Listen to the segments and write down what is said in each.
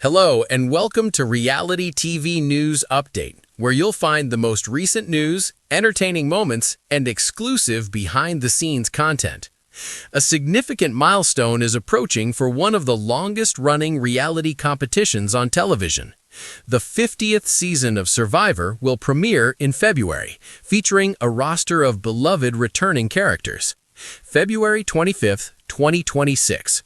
Hello and welcome to Reality TV News Update, where you'll find the most recent news, entertaining moments, and exclusive behind-the-scenes content. A significant milestone is approaching for one of the longest-running reality competitions on television. The 50th season of Survivor will premiere in February, featuring a roster of beloved returning characters. February 25th, 2026.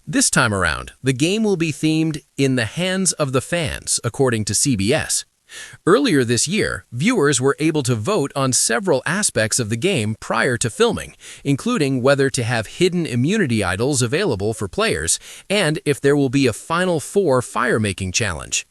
This time around, the game will be themed "In the Hands of the Fans," according to CBS. Earlier this year, viewers were able to vote on several aspects of the game prior to filming, including whether to have hidden immunity idols available for players and if there will be a Final Four fire-making challenge.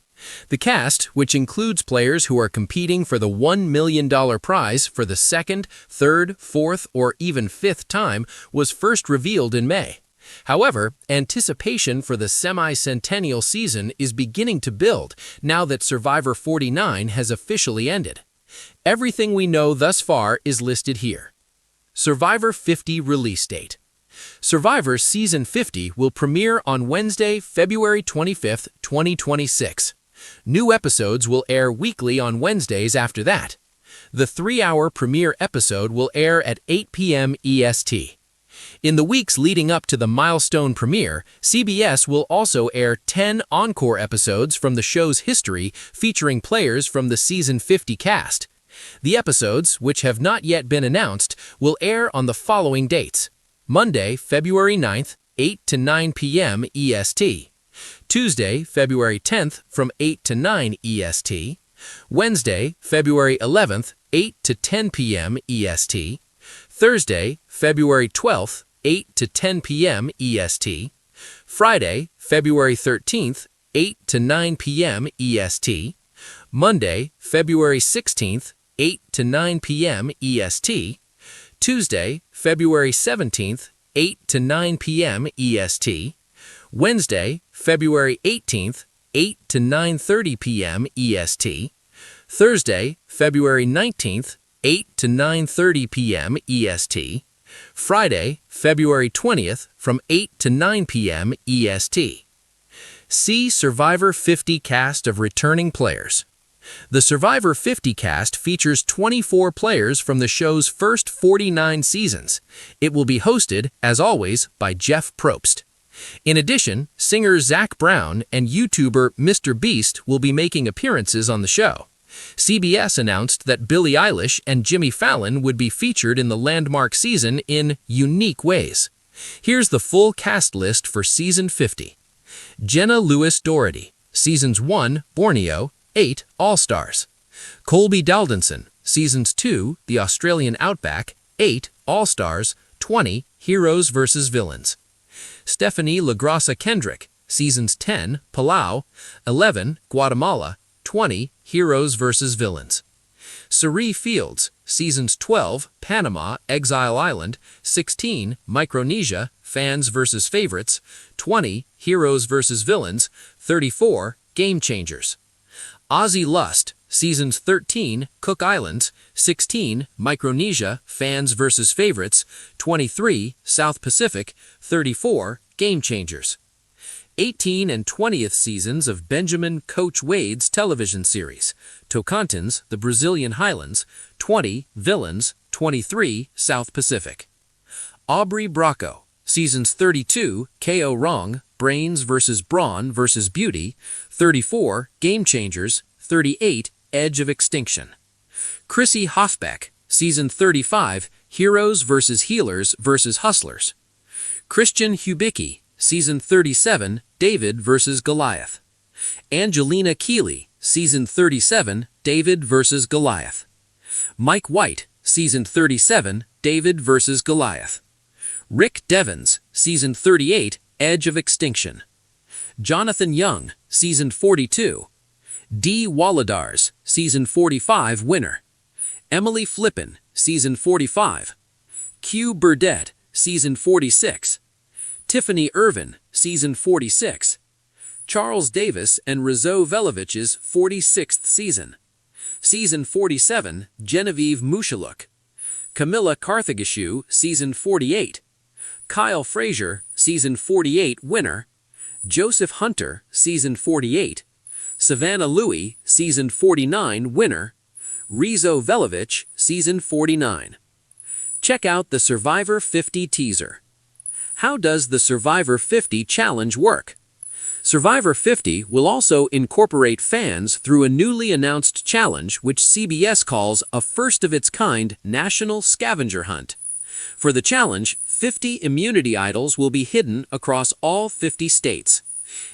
The cast, which includes players who are competing for the $1 million prize for the second, third, fourth, or even fifth time, was first revealed in May. However, anticipation for the semi-centennial season is beginning to build now that Survivor 49 has officially ended. Everything we know thus far is listed here. Survivor 50 release date. Survivor Season 50 will premiere on Wednesday, February 25, 2026. New episodes will air weekly on Wednesdays after that. The 3-hour premiere episode will air at 8 p.m. EST. In the weeks leading up to the milestone premiere, CBS will also air 10 encore episodes from the show's history featuring players from the Season 50 cast. The episodes, which have not yet been announced, will air on the following dates: Monday, February 9th, 8 to 9 p.m. EST. Tuesday, February 10th from 8 to 9 EST. Wednesday, February 11th, 8 to 10 p.m. EST. Thursday, February 12th, 8 to 10 p.m. EST. Friday, February 13th, 8 to 9 p.m. EST. Monday, February 16th, 8 to 9 p.m. EST. Tuesday, February 17th, 8 to 9 p.m. EST. Wednesday, February 18th, 8 to 9:30 p.m. EST. Thursday, February 19th, 8 to 9:30 p.m. EST. Friday, February 20th from 8 to 9 p.m. EST. See Survivor 50 cast of returning players. The Survivor 50 cast features 24 players from the show's first 49 seasons. It will be hosted, as always, by Jeff Probst. In addition, singer Zac Brown and YouTuber Mr. Beast will be making appearances on the show. CBS announced that Billie Eilish and Jimmy Fallon would be featured in the landmark season in unique ways. Here's the full cast list for Season 50. Jenna Lewis-Doherty, Seasons 1, Borneo, 8, All-Stars. Colby Daldenson, Seasons 2, The Australian Outback, 8, All-Stars, 20, Heroes vs. Villains. Stephanie LaGrassa Kendrick, Seasons 10, Palau, 11, Guatemala, 20, Heroes vs. Villains. Sari Fields, Seasons 12, Panama, Exile Island, 16, Micronesia, Fans vs. Favorites, 20, Heroes vs. Villains, 34, Game Changers. Ozzy Lust, Seasons 13, Cook Islands, 16, Micronesia, Fans vs. Favorites, 23, South Pacific, 34, Game Changers. 18 and 20th seasons of Benjamin Coach Wade's television series, Tocantins, the Brazilian Highlands, 20, Villains, 23, South Pacific. Aubrey Bracco, Seasons 32, Ko Wrong, Brains vs. Brawn vs. Beauty, 34, Game Changers, 38, Edge of Extinction. Chrissy Hoffbeck, Season 35, Heroes vs. Healers vs. Hustlers. Christian Hubicki, Season 37, David vs. Goliath. Angelina Keeley, Season 37, David vs. Goliath. Mike White, Season 37, David vs. Goliath. Rick Devens, Season 38, Edge of Extinction. Jonathan Young, Season 42. Dee Waladars, Season 45 winner. Emily Flippin, Season 45. Q Burdett, Season 46. Tiffany Irvin, Season 46. Charles Davis and Rizzo Velovich's 46th season. Season 47, Genevieve Mushaluk. Camilla Carthageshu, Season 48. Kyle Frazier, Season 48 winner. Joseph Hunter, Season 48, Savannah Louie, Season 49 winner, Rizo Velovich, Season 49. Check out the Survivor 50 teaser. How does the Survivor 50 challenge work? Survivor 50 will also incorporate fans through a newly announced challenge which CBS calls a first-of-its-kind national scavenger hunt. For the challenge, 50 immunity idols will be hidden across all 50 states.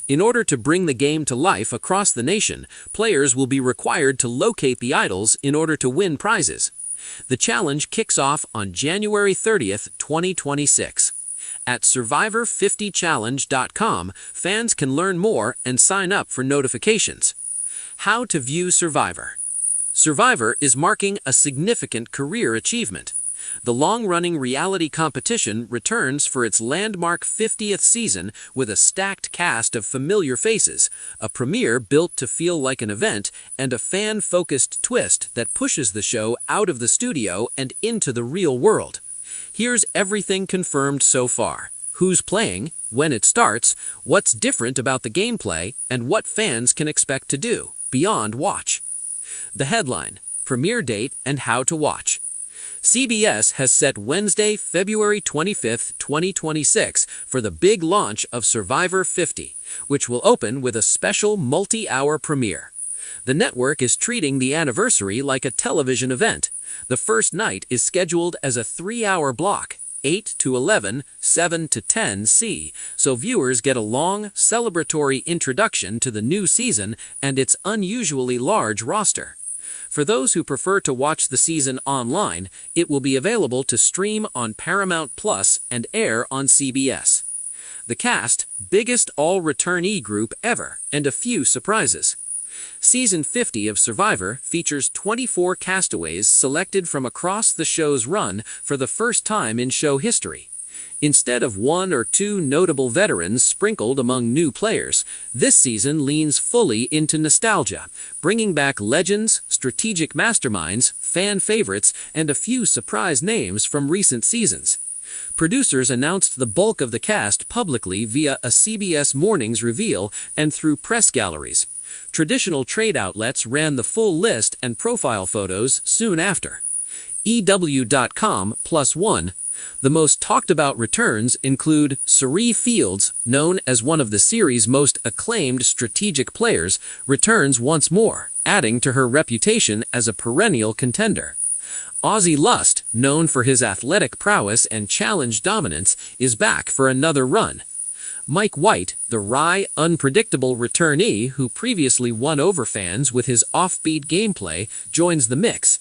In order to bring the game to life across the nation, players will be required to locate the idols in order to win prizes. The challenge kicks off on January 30th, 2026. At Survivor50challenge.com, fans can learn more and sign up for notifications. How to view Survivor. Survivor is marking a significant career achievement. The long-running reality competition returns for its landmark 50th season with a stacked cast of familiar faces, a premiere built to feel like an event, and a fan-focused twist that pushes the show out of the studio and into the real world. Here's everything confirmed so far: who's playing, when it starts, what's different about the gameplay, and what fans can expect to do beyond watch. The headline, premiere date, and how to watch. CBS has set Wednesday, February 25, 2026 for the big launch of Survivor 50, which will open with a special multi-hour premiere. The network is treating the anniversary like a television event. The first night is scheduled as a 3-hour block, 8 to 11, 7 to 10 C, so viewers get a long, celebratory introduction to the new season and its unusually large roster. For those who prefer to watch the season online, it will be available to stream on Paramount Plus and air on CBS. The cast, biggest all-returnee group ever, and a few surprises. Season 50 of Survivor features 24 castaways selected from across the show's run for the first time in show history. Instead of 1 or 2 notable veterans sprinkled among new players, this season leans fully into nostalgia, bringing back legends, strategic masterminds, fan favorites, and a few surprise names from recent seasons. Producers announced the bulk of the cast publicly via a CBS Mornings reveal and through press galleries. Traditional trade outlets ran the full list and profile photos soon after. EW.com+1. The most talked-about returns include Sari Fields, known as one of the series' most acclaimed strategic players, returns once more, adding to her reputation as a perennial contender. Aussie Lust, known for his athletic prowess and challenge dominance, is back for another run. Mike White, the wry, unpredictable returnee who previously won over fans with his offbeat gameplay, joins the mix.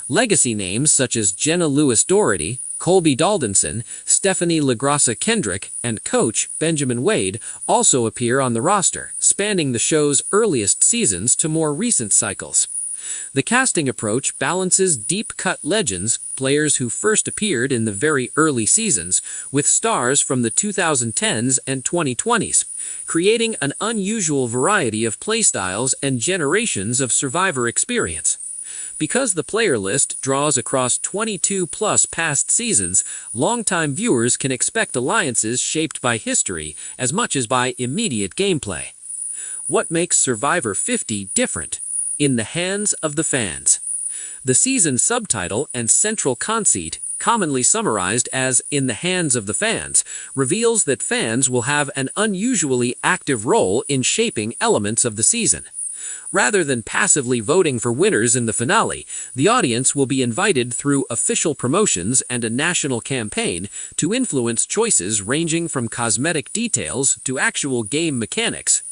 Legacy names such as Jenna Lewis-Doherty, Colby Daldenson, Stephanie LaGrassa Kendrick, and coach Benjamin Wade also appear on the roster, spanning the show's earliest seasons to more recent cycles. The casting approach balances deep-cut legends, players who first appeared in the very early seasons, with stars from the 2010s and 2020s, creating an unusual variety of playstyles and generations of Survivor experience. Because the player list draws across 22-plus past seasons, longtime viewers can expect alliances shaped by history as much as by immediate gameplay. What makes Survivor 50 different? In the hands of the fans. The season subtitle and central conceit, commonly summarized as "in the hands of the fans," reveals that fans will have an unusually active role in shaping elements of the season. Rather than passively voting for winners in the finale, the audience will be invited through official promotions and a national campaign to influence choices ranging from cosmetic details to actual game mechanics.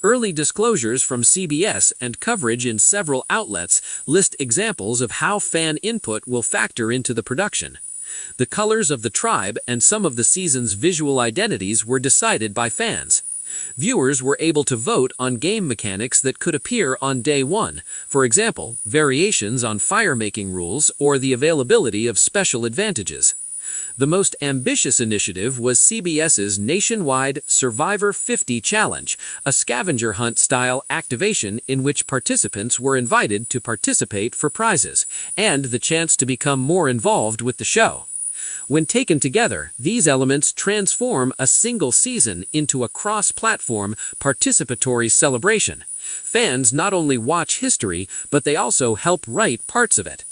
Early disclosures from CBS and coverage in several outlets list examples of how fan input will factor into the production. The colors of the tribe and some of the season's visual identities were decided by fans. Viewers were able to vote on game mechanics that could appear on day one, for example, variations on fire-making rules or the availability of special advantages. The most ambitious initiative was CBS's nationwide Survivor 50 Challenge, a scavenger hunt-style activation in which participants were invited to participate for prizes and the chance to become more involved with the show. When taken together, these elements transform a single season into a cross-platform, participatory celebration. Fans not only watch history, but they also help write parts of it.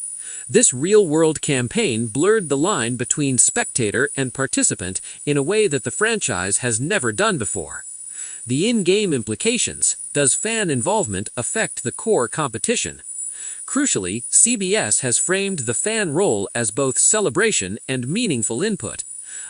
This real-world campaign blurred the line between spectator and participant in a way that the franchise has never done before. The in-game implications. Does fan involvement affect the core competition? Crucially, CBS has framed the fan role as both celebration and meaningful input.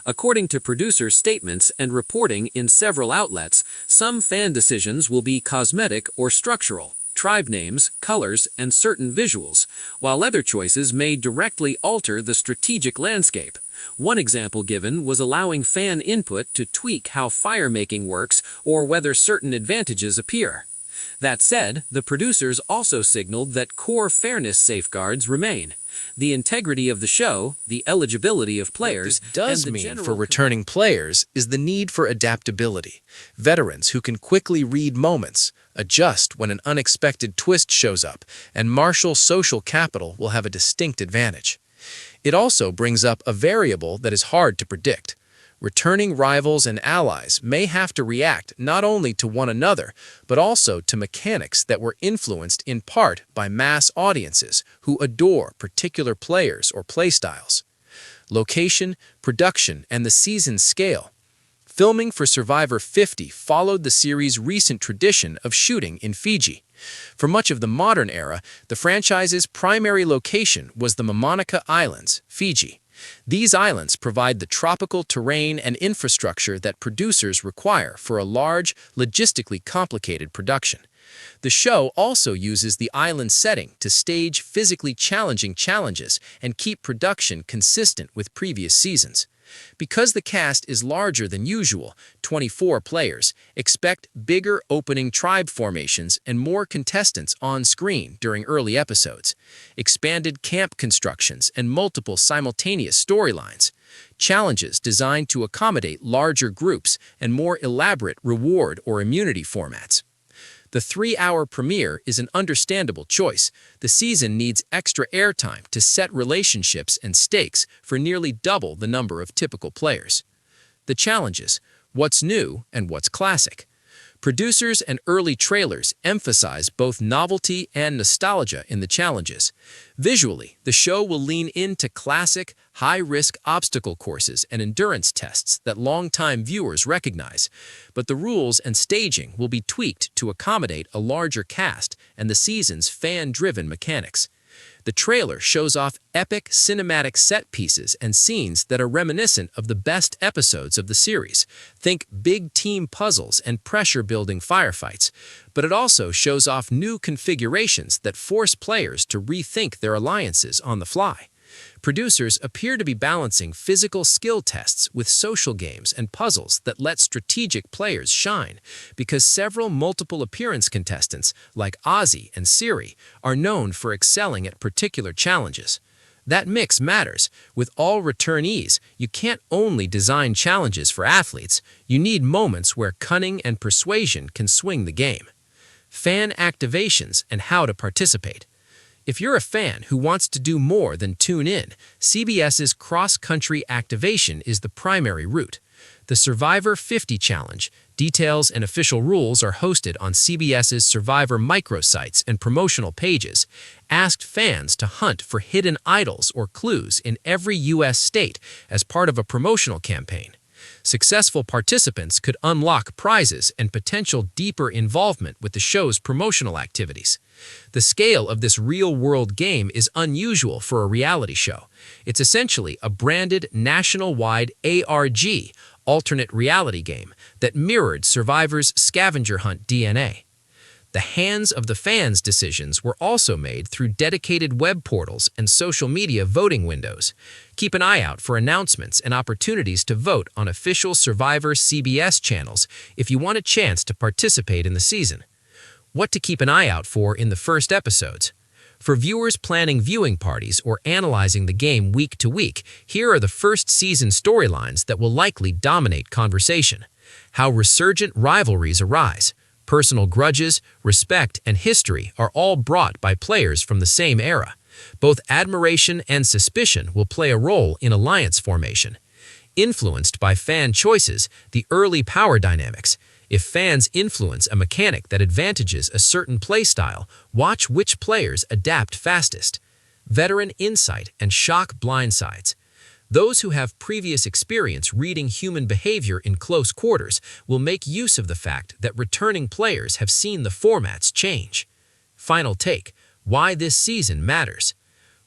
According to producer statements and reporting in several outlets, some fan decisions will be cosmetic or structural, tribe names, colors, and certain visuals, while other choices may directly alter the strategic landscape. One example given was allowing fan input to tweak how fire-making works or whether certain advantages appear. That said, the producers also signaled that core fairness safeguards remain. The integrity of the show, the eligibility of players, What this does and the mean general for returning players is the need for adaptability. Veterans who can quickly read moments, adjust when an unexpected twist shows up, and marshal social capital will have a distinct advantage. It also brings up a variable that is hard to predict. Returning rivals and allies may have to react not only to one another, but also to mechanics that were influenced in part by mass audiences who adore particular players or playstyles. Location, production, and the season's scale. Filming for Survivor 50 followed the series' recent tradition of shooting in Fiji. For much of the modern era, the franchise's primary location was the Mamanica Islands, Fiji. These islands provide the tropical terrain and infrastructure that producers require for a large, logistically complicated production. The show also uses the island setting to stage physically challenging challenges and keep production consistent with previous seasons. Because the cast is larger than usual, 24 players, expect bigger opening tribe formations and more contestants on screen during early episodes, expanded camp constructions and multiple simultaneous storylines, challenges designed to accommodate larger groups and more elaborate reward or immunity formats. The 3-hour premiere is an understandable choice. The season needs extra airtime to set relationships and stakes for nearly double the number of typical players. The challenges: what's new and what's classic. Producers and early trailers emphasize both novelty and nostalgia in the challenges. Visually, the show will lean into classic, high-risk obstacle courses and endurance tests that longtime viewers recognize, but the rules and staging will be tweaked to accommodate a larger cast and the season's fan-driven mechanics. The trailer shows off epic cinematic set pieces and scenes that are reminiscent of the best episodes of the series. Think big team puzzles and pressure-building firefights. But it also shows off new configurations that force players to rethink their alliances on the fly. Producers appear to be balancing physical skill tests with social games and puzzles that let strategic players shine, because several multiple appearance contestants, like Ozzy and Siri, are known for excelling at particular challenges. That mix matters. With all returnees, you can't only design challenges for athletes, you need moments where cunning and persuasion can swing the game. Fan activations and how to participate. If you're a fan who wants to do more than tune in, CBS's cross-country activation is the primary route. The Survivor 50 Challenge, details and official rules are hosted on CBS's Survivor microsites and promotional pages, asked fans to hunt for hidden idols or clues in every U.S. state as part of a promotional campaign. Successful participants could unlock prizes and potential deeper involvement with the show's promotional activities. The scale of this real-world game is unusual for a reality show. It's essentially a branded national-wide ARG, alternate reality game, that mirrored Survivor's scavenger hunt DNA. The hands of the fans' decisions were also made through dedicated web portals and social media voting windows. Keep an eye out for announcements and opportunities to vote on official Survivor CBS channels if you want a chance to participate in the season. What to keep an eye out for in the first episodes. For viewers planning viewing parties or analyzing the game week to week, here are the first season storylines that will likely dominate conversation. How resurgent rivalries arise. Personal grudges, respect, and history are all brought by players from the same era. Both admiration and suspicion will play a role in alliance formation. Influenced by fan choices, the early power dynamics. If fans influence a mechanic that advantages a certain playstyle, watch which players adapt fastest. Veteran insight and shock blindsides. Those who have previous experience reading human behavior in close quarters will make use of the fact that returning players have seen the formats change. Final take: why this season matters.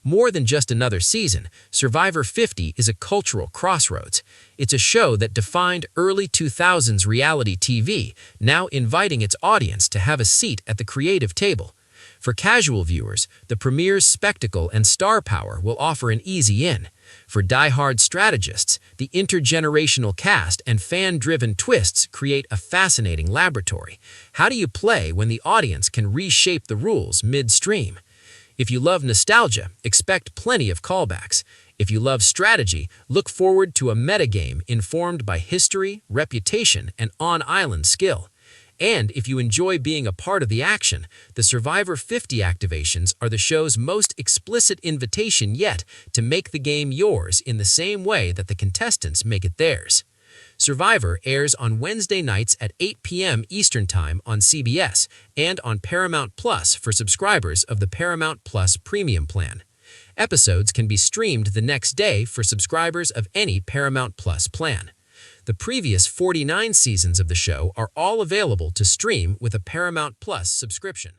More than just another season, Survivor 50 is a cultural crossroads. It's a show that defined early 2000s reality TV, now inviting its audience to have a seat at the creative table. For casual viewers, the premiere's spectacle and star power will offer an easy in. For die-hard strategists, the intergenerational cast and fan-driven twists create a fascinating laboratory. How do you play when the audience can reshape the rules midstream? If you love nostalgia, expect plenty of callbacks. If you love strategy, look forward to a metagame informed by history, reputation, and on-island skill. And if you enjoy being a part of the action, the Survivor 50 activations are the show's most explicit invitation yet to make the game yours in the same way that the contestants make it theirs. Survivor airs on Wednesday nights at 8 p.m. Eastern Time on CBS and on Paramount Plus for subscribers of the Paramount Plus Premium plan. Episodes can be streamed the next day for subscribers of any Paramount Plus plan. The previous 49 seasons of the show are all available to stream with a Paramount Plus subscription.